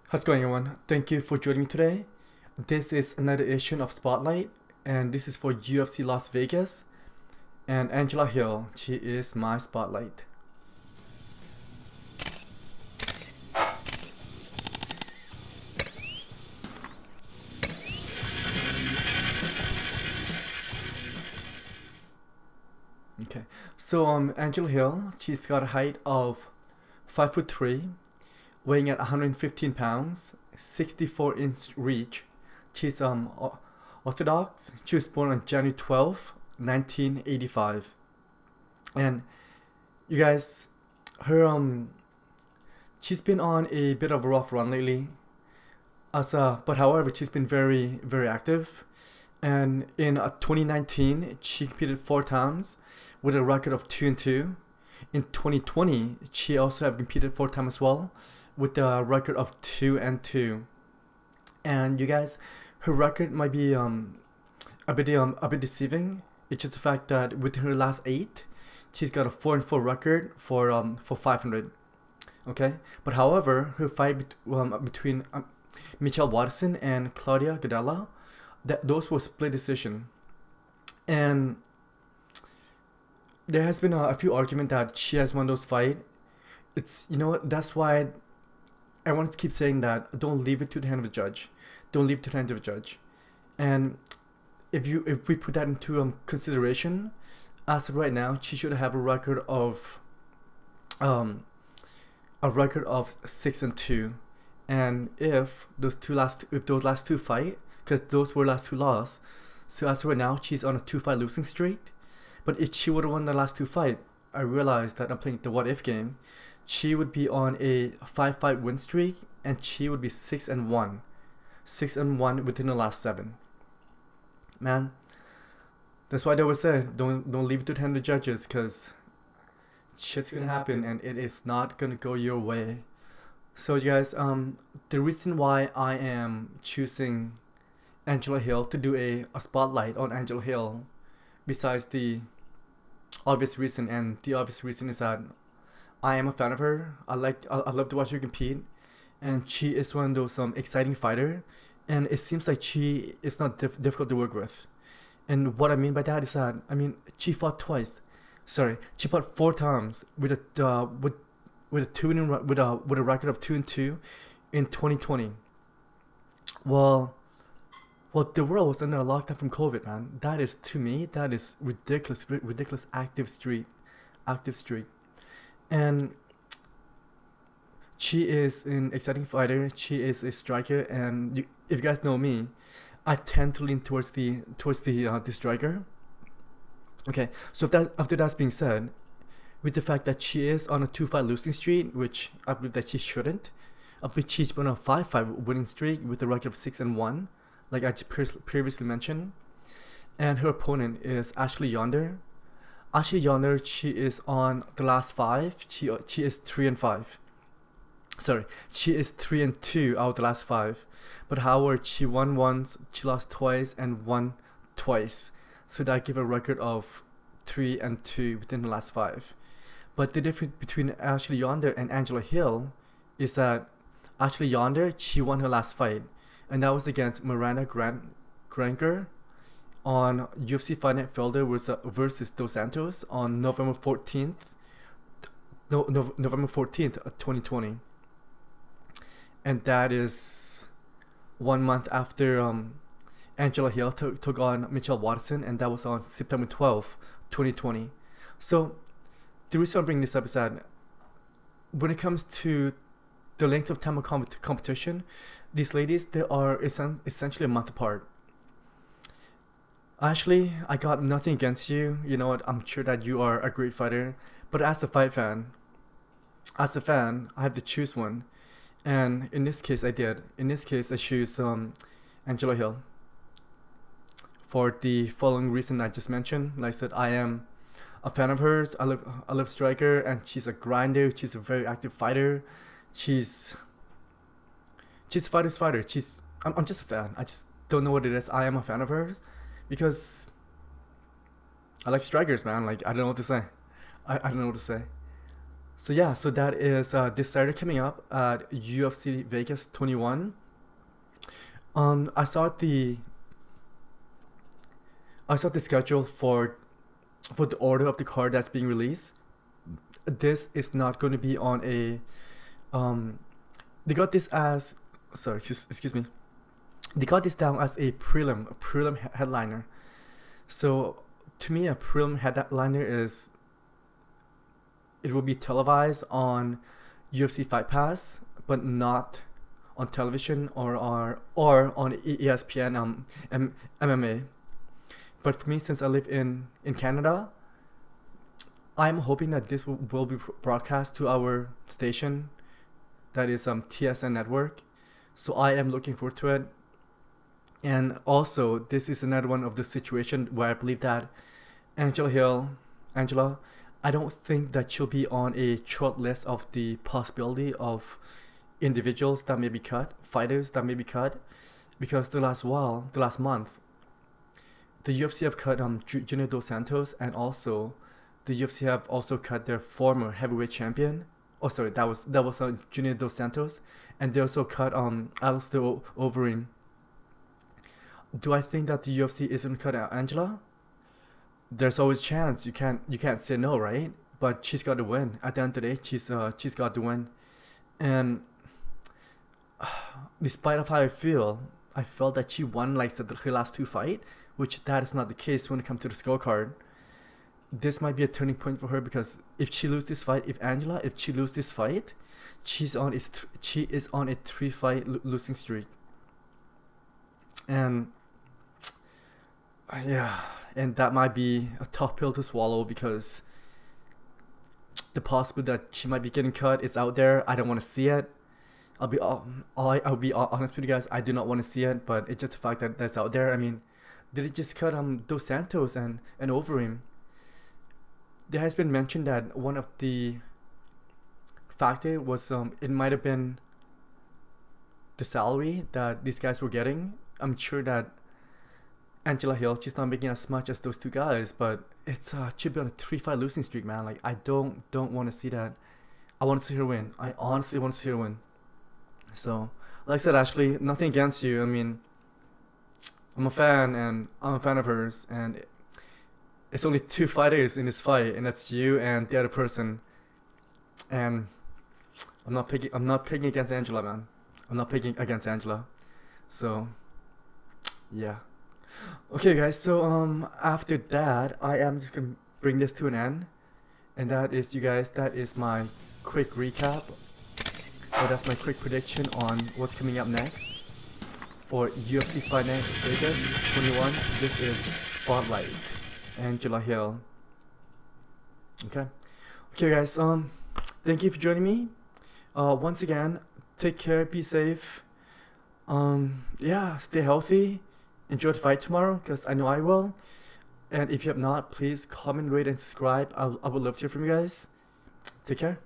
How's it going, everyone? Thank you for joining me today. This is another edition of Spotlight, and this is for UFC Las Vegas. And Angela Hill, she is my spotlight. Okay, so Angela Hill, she's got a height of 5'3", weighing at 115 pounds, 64-inch reach. She's Orthodox. She was born on January 12th, 1985. And you guys, her she's been on a bit of a rough run lately. But however, she's been very very active. And in 2019, she competed 4 times with a record of 2-2. In 2020, she also have competed 4 times as well with a record of 2-2. And you guys, her record might be a bit deceiving. It's just the fact that within her last 8, she's got a 4-4 record for 500. Okay, but however, her fight between Michelle Watson and Claudia Gadelha, those were split decision, and there has been a few argument that she has won those fight. It's, you know what, that's why I want to keep saying that don't leave it to the hand of the judge. Don't leave it to the hand of the judge. And if we put that into consideration, as of right now, she should have a record of 6-2. And if those last two fight, because those were last two loss, so as of right now she's on a 2-fight losing streak. But if she would have won the last two fight, I realized that I'm playing the what if game. She would be on a 5-fight win streak, and she would be 6-1, 6-1 within the last 7. Man, that's why they always say don't leave it to the hand of the judges, because shit's gonna happen and it is not gonna go your way. So you guys, the reason why I am choosing Angela Hill to do a spotlight on Angela Hill, besides the obvious reason, and the obvious reason is that I am a fan of her. I love to watch her compete, and she is one of those exciting fighter, and it seems like she is not difficult to work with. And what I mean by that is that, I mean, she fought twice. Sorry, she fought 4 times with a with a record of 2-2 in 2020. Well, the world was under a lockdown from COVID, man. That is, to me, that is ridiculous active streak. And she is an exciting fighter. She is a striker, and if you guys know me, I tend to lean towards the striker. Okay, so after that's being said, with the fact that she is on a 2-fight losing streak, which I believe that she shouldn't, I believe she's been on a 5-fight winning streak with a record of 6-1, like I previously mentioned, and her opponent is Ashley Yoder. Ashley Yoder, she is on the last 5. She is 3-5. Sorry, she is 3-2 out of the last 5. But however, she won once, she lost twice, and won twice. So that give a record of 3-2 within the last 5. But the difference between Ashley Yoder and Angela Hill is that Ashley Yoder, she won her last fight, and that was against Miranda Granger on UFC Fight Night Felder versus Dos Santos on November 14th, November 14th, 2020. And that is 1 month after Angela Hill took on Michelle Watson, and that was on September 12th, 2020. So the reason I'm bringing this up is that when it comes to the length of time of competition, these ladies, they are essentially a month apart. Ashley, I got nothing against you. You know what? I'm sure that you are a great fighter, but as a fan, I have to choose one, and in this case, I did. In this case, I choose Angela Hill for the following reason I just mentioned. Like I said, I am a fan of hers. I love striker, and she's a grinder. She's a very active fighter. She's a fighter's fighter. I'm just a fan. I just don't know what it is. I am a fan of hers because I like strikers, man. Like, I don't know what to say. I don't know what to say. So yeah, so that is this Saturday coming up at UFC Vegas 21. Um, I saw the I saw the schedule for the order of the card that's being released. This is not going to be on a um. They got this as sorry, excuse me. They got this down as a prelim headliner. So to me, a prelim headliner is it will be televised on UFC Fight Pass, but not on television or on ESPN MMA. But for me, since I live in Canada, I'm hoping that this will be broadcast to our station, that is TSN network. So I am looking forward to it. And also, this is another one of the situation where I believe that Angela, I don't think that she'll be on a short list of the possibility of individuals that may be cut, fighters that may be cut, because the last month, the UFC have cut Junior Dos Santos, and also the UFC have also cut their former heavyweight champion. Oh, sorry, that was Junior Dos Santos, and they also cut Alistair Overeem. Do I think that the UFC isn't cut out Angela? There's always chance. You can't say no, right? But she's got to win. At the end of the day, she's got to win. And despite of how I felt that she won like her last two fight, which that is not the case when it comes to the scorecard. This might be a turning point for her, because if she loses this fight, if she loses this fight, she is on a 3-fight losing streak. And yeah, and that might be a tough pill to swallow, because the possibility that she might be getting cut, it's out there. I don't want to see it. I'll be honest with you guys. I do not want to see it, but it's just the fact that that's out there. I mean, did it just cut Dos Santos and Overeem? There has been mentioned that one of the factor was it might have been the salary that these guys were getting. I'm sure that Angela Hill, she's not making as much as those two guys, but it's she'll be on a 3-fight losing streak, man. Like, I don't want to see that. I want to see her win. I honestly want to see her win. So, like I said, Ashley, nothing against you. I mean, I'm a fan of hers, and it's only 2 fighters in this fight, and that's you and the other person. And I'm not picking against Angela, man. I'm not picking against Angela. So, yeah. Okay, guys. So after that, I am just gonna bring this to an end, and that is, you guys, that is my quick recap. Or that's my quick prediction on what's coming up next for UFC Fight Night Vegas 21. This is Spotlight, Angela Hill. Okay, guys. Thank you for joining me. Once again, take care, be safe. Yeah, stay healthy. Enjoy the fight tomorrow, because I know I will. And if you have not, please comment, rate, and subscribe. I would love to hear from you guys. Take care.